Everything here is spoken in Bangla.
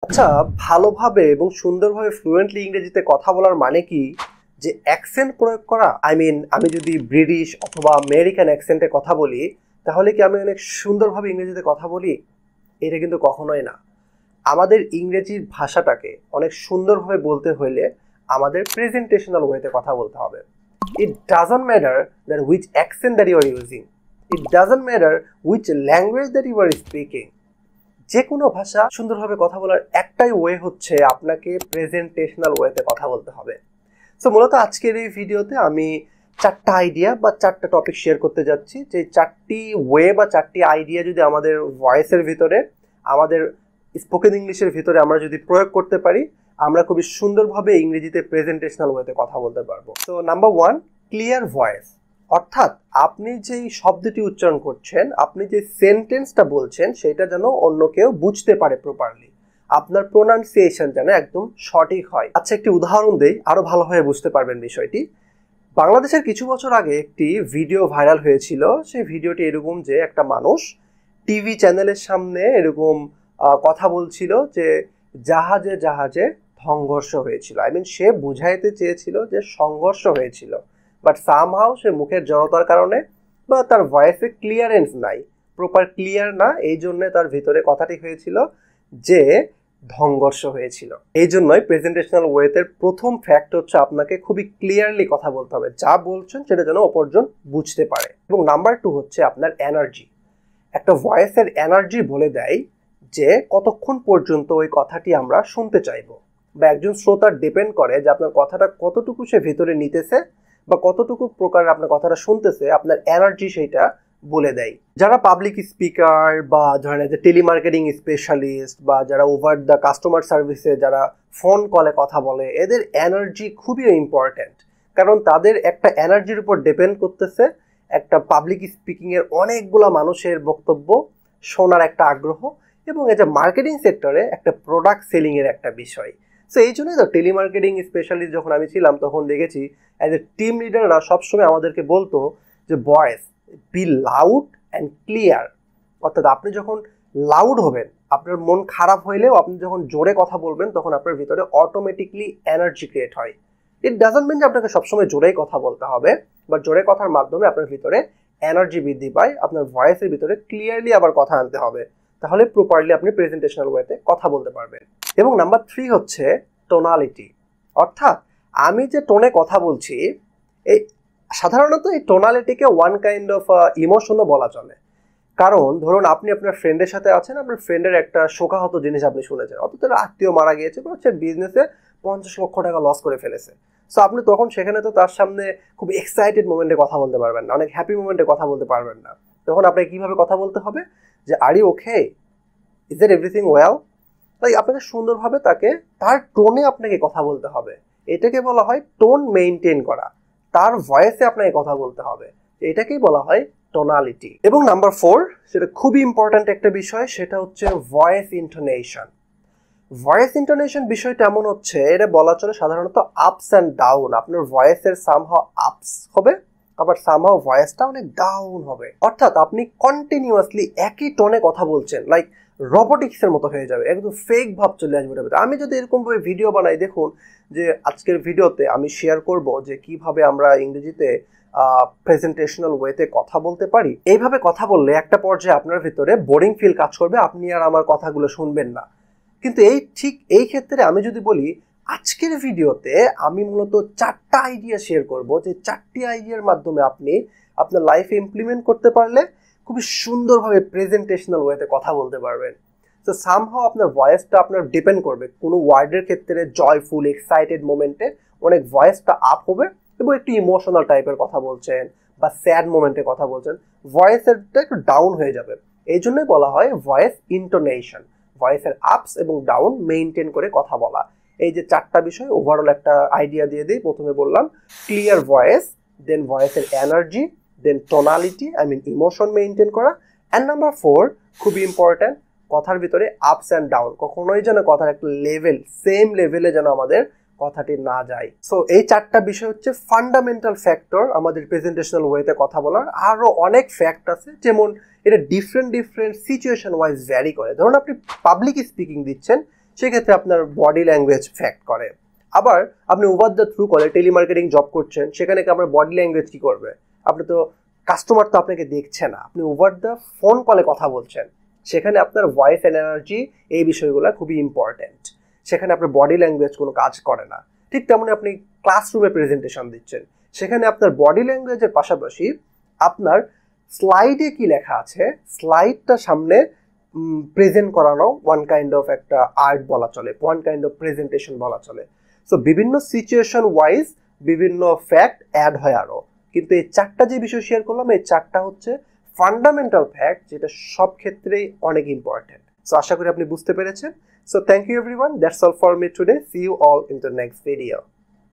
আচ্ছা, ভালোভাবে এবং সুন্দরভাবে ফ্লুয়েন্টলি ইংরেজিতে কথা বলার মানে কি যে অ্যাকসেন্ট প্রয়োগ করা? আমি যদি ব্রিটিশ অথবা আমেরিকান অ্যাকসেন্টে কথা বলি তাহলে কি আমি অনেক সুন্দরভাবে ইংরেজিতে কথা বলি? এটা কিন্তু কখনোই না। আমাদের ইংরেজি ভাষাটাকে অনেক সুন্দরভাবে বলতে হলে আমাদের প্রেজেন্টেশনাল ওয়েতে কথা বলতে হবে। It doesn't matter that which accent that you are using, it doesn't matter which language that you are speaking. যে কোনো ভাষা সুন্দরভাবে কথা বলার একটাই ওয়ে হচ্ছে আপনাকে প্রেজেন্টেশনাল ওয়েতে কথা বলতে হবে। সো মূলত আজকের এই ভিডিওতে আমি চারটা আইডিয়া বা চারটা টপিক শেয়ার করতে যাচ্ছি, যে চারটি ওয়ে বা চারটি আইডিয়া যদি আমাদের ভয়েসের ভিতরে, আমাদের স্পোকেন ইংলিশের ভিতরে আমরা যদি প্রয়োগ করতে পারি, আমরা খুবই সুন্দরভাবে ইংরেজিতে প্রেজেন্টেশনাল ওয়েতে কথা বলতে পারবো। তো নাম্বার 1, ক্লিয়ার ভয়েস। অর্থাৎ আপনি যেই শব্দটি উচ্চারণ করছেন, আপনি যে সেন্টেন্সটা বলছেন সেটা যেন অন্য কেউ বুঝতে পারে প্রপারলি, আপনার প্রোনাউন্সিয়েশন যেন একদম সঠিক হয়। আচ্ছা, একটি উদাহরণ দেই, আরো ভালোভাবে বুঝতে পারবেন বিষয়টি। বাংলাদেশের কিছু বছর আগে একটি ভিডিও ভাইরাল হয়েছিল। সেই ভিডিওটি এরকম যে একটা মানুষ টিভি চ্যানেলের সামনে এরকম কথা বলছিল যে জাহাজে জাহাজে সংঘর্ষ হয়েছিল। সে বুঝাইতে চেয়েছিল যে সংঘর্ষ হয়েছিল, বাট সামহাও সে মুখের জড়তার কারণে বা তার ভয়েসে ক্লিয়ারেন্স নাই, প্রপার ক্লিয়ার না, এই জন্য তার ভিতরে কথাটি হয়েছিল যে সংঘর্ষ হয়েছিল। এই জন্যই প্রেজেন্টেশনাল ওয়েতে প্রথম ফ্যাক্ট হচ্ছে আপনাকে খুবই ক্লিয়ারলি কথা বলতে হবে, যা বলছেন সেটা যেন অপরজন বুঝতে পারে। এবং নাম্বার 2 হচ্ছে আপনার এনার্জি। একটা ভয়েসের এনার্জি বলে দেয় যে কতক্ষণ পর্যন্ত ওই কথাটি আমরা শুনতে চাইবো, বা একজন শ্রোতার ডিপেন্ড করে যে আপনার কথাটা কতটুকু সে ভেতরে নিতেছে বা কতটুকু প্রকার আপনার কথাটা শুনতেছে। আপনার এনার্জি সেইটা বলে দেয়। যারা পাবলিক স্পিকার বা ধরেন যে টেলিমার্কেটিং স্পেশালিস্ট বা যারা ওভার দ্য কাস্টমার সার্ভিসে যারা ফোন কলে কথা বলে, এদের এনার্জি খুবই ইম্পর্ট্যান্ট, কারণ তাদের একটা এনার্জির উপর ডিপেন্ড করতেছে একটা পাবলিক স্পিকিংয়ের অনেকগুলা মানুষের বক্তব্য শোনার একটা আগ্রহ, এবং এই যে মার্কেটিং সেক্টরে একটা প্রোডাক্ট সেলিংয়ের একটা বিষয়। সো এই জন্যই তো টেলিমার্কেটিং স্পেশালিস্ট যখন আমি ছিলাম তখন দেখেছি অ্যাজ এ টিম লিডাররা সবসময় আমাদেরকে বলতো যে voice B loud and clear. অর্থাৎ আপনি যখন লাউড হবেন, আপনার মন খারাপ হইলেও আপনি যখন জোরে কথা বলবেন তখন আপনার ভিতরে অটোমেটিকলি এনার্জি ক্রিয়েট হয়। ইট ডাজন্ট মিন যে আপনাকে সবসময় জোরেই কথা বলতে হবে, বাট জোরে কথার মাধ্যমে আপনার ভিতরে এনার্জি বৃদ্ধি পায়, আপনার ভয়েসের ভিতরে ক্লিয়ারলি আবার কথা আনতে হবে, তাহলে প্রপারলি আপনি প্রেজেন্টেশনাল ওয়েতে কথা বলতে পারবেন। এবং নাম্বার 3 হচ্ছে টোনালিটি। অর্থাৎ আমি যে টোনে কথা বলছি, এই সাধারণত এই টোনালিটিকে ওয়ান কাইন্ড অফ ইমোশনও বলা চলে। কারণ ধরুন আপনি আপনার ফ্রেন্ডের সাথে আছেন, আপনার ফ্রেন্ডের একটা শোকাহত জিনিস আপনি শুনেছেন, অত তার আত্মীয় মারা গিয়েছে, হচ্ছে বিজনেসে 50 লক্ষ টাকা লস করে ফেলেছে। সো আপনি তখন সেখানে তো তার সামনে খুব এক্সাইটেড মোমেন্টে কথা বলতে পারবেন না, অনেক হ্যাপি মোমেন্টে কথা বলতে পারবেন না। তখন আপনাকে কিভাবে কথা বলতে হবে যে are you okay, is that everything well. তাই আপনাকে সুন্দরভাবে তাকে তার টোনে আপনাকে কথা বলতে হবে। এটাকে বলা হয় টোন মেইনটেইন করা, তার ভয়েসে আপনাকে কথা বলতে হবে, এটাকেই বলা হয় টোনালিটি। এবং নাম্বার 4, সেটা খুবই ইম্পর্ট্যান্ট একটা বিষয়, সেটা হচ্ছে ভয়েস ইন্টোনেশন। ভয়েস ইন্টোনেশন বিষয়টা এমন হচ্ছে, এটা বলা চলে সাধারণত আপস অ্যান্ড ডাউন। আপনার ভয়েসের সামহাও আপস হবে, আবার সামহাও ভয়েসটা অনেক ডাউন হবে। অর্থাৎ আপনি কন্টিনিউয়াসলি একই টোনে কথা বলছেন, লাইক রোবোটিক্সের মতো হয়ে যাবে, একদম ফেক ভাব চলে আসবে। আমি যদি এরকমভাবে ভিডিও বানাই, দেখুন যে আজকের ভিডিওতে আমি শেয়ার করব যে কিভাবে আমরা ইংরেজিতে প্রেজেন্টেশনাল ওয়েতে কথা বলতে পারি। এইভাবে কথা বললে একটা পর্যায়ে আপনার ভিতরে বোরিং ফিল কাজ করবে, আপনি আর আমার কথাগুলো শুনবেন না। কিন্তু ঠিক এই ক্ষেত্রে আমি যদি বলি আজকের ভিডিওতে আমি মূলত 4টা আইডিয়া শেয়ার করব, যে 4টি আইডিয়ার মাধ্যমে আপনি আপনার লাইফে ইমপ্লিমেন্ট করতে পারলে খুবই সুন্দরভাবে প্রেজেন্টেশনাল ওয়েতে কথা বলতে পারবেন। তো সামহাও আপনার ভয়েসটা আপনার ডিপেন্ড করবে, কোনো ওয়ার্ডের ক্ষেত্রে জয়ফুল এক্সাইটেড মোমেন্টে অনেক ভয়েসটা আপ হবে, এবং একটু ইমোশনাল টাইপের কথা বলছেন বা স্যাড মোমেন্টে কথা বলছেন, ভয়েসেরটা একটু ডাউন হয়ে যাবে। এই জন্যই বলা হয় ভয়েস ইন্টোনেশন, ভয়েসের আপস এবং ডাউন মেইনটেইন করে কথা বলা। এই যে 4টা বিষয় ওভারঅল একটা আইডিয়া দিয়ে দিই। প্রথমে বললাম ক্লিয়ার ভয়েস, দেন ভয়েসের এনার্জি, দেন টোনালিটি ইমোশন মেইনটেইন করা, অ্যান্ড নাম্বার 4 খুবই ইম্পর্ট্যান্ট, কথার ভিতরে আপস অ্যান্ড ডাউন, কখনোই যেন কথার একটা লেভেল, সেম লেভেলে যেন আমাদের কথাটি না যায়। সো এই 4টা বিষয় হচ্ছে ফান্ডামেন্টাল ফ্যাক্টর আমাদের প্রেজেন্টেশনাল ওয়েতে কথা বলার। আরও অনেক ফ্যাক্ট আছে, যেমন এটা ডিফারেন্ট সিচুয়েশন ওয়াইজ ভ্যারি করে। ধরুন আপনি পাবলিক স্পিকিং দিচ্ছেন, সেক্ষেত্রে আপনার বডি ল্যাঙ্গুয়েজ ফ্যাক্ট করে। আবার আপনি ওভার দ্য থ্রু কলে টেলিমার্কেটিং জব করছেন, সেখানে কি আপনার বডি ল্যাঙ্গুয়েজ কি করবে? আপনি তো কাস্টমার তো আপনাকে দেখছে না, আপনি ওভার দ্য ফোন কলে কথা বলছেন, সেখানে আপনার ভয়েস অ্যান্ড এনার্জি এই বিষয়গুলো খুবই ইম্পর্ট্যান্ট। সেখানে আপনার বডি ল্যাঙ্গুয়েজ কোনো কাজ করে না। ঠিক তেমনি আপনি ক্লাসরুমে প্রেজেন্টেশন দিচ্ছেন, সেখানে আপনার বডি ল্যাঙ্গুয়েজের পাশাপাশি আপনার স্লাইডে কি লেখা আছে স্লাইডটা সামনে প্রেজেন্ট করানো ওয়ান কাইন্ড অফ একটা আর্ট বলা চলে, ওয়ান কাইন্ড অফ প্রেজেন্টেশন বলা চলে। সো বিভিন্ন সিচুয়েশন ওয়াইজ বিভিন্ন ফ্যাক্ট অ্যাড হয় আরও। কিন্তু এই চারটা যে বিষয় শেয়ার করলাম, এই চারটা হচ্ছে ফান্ডামেন্টাল ফ্যাক্ট, যেটা সব ক্ষেত্রেই অনেক ইম্পর্টেন্ট। সো আশা করি আপনি বুঝতে পেরেছেন। So thank you everyone, that's all for me today. See you all in the next video.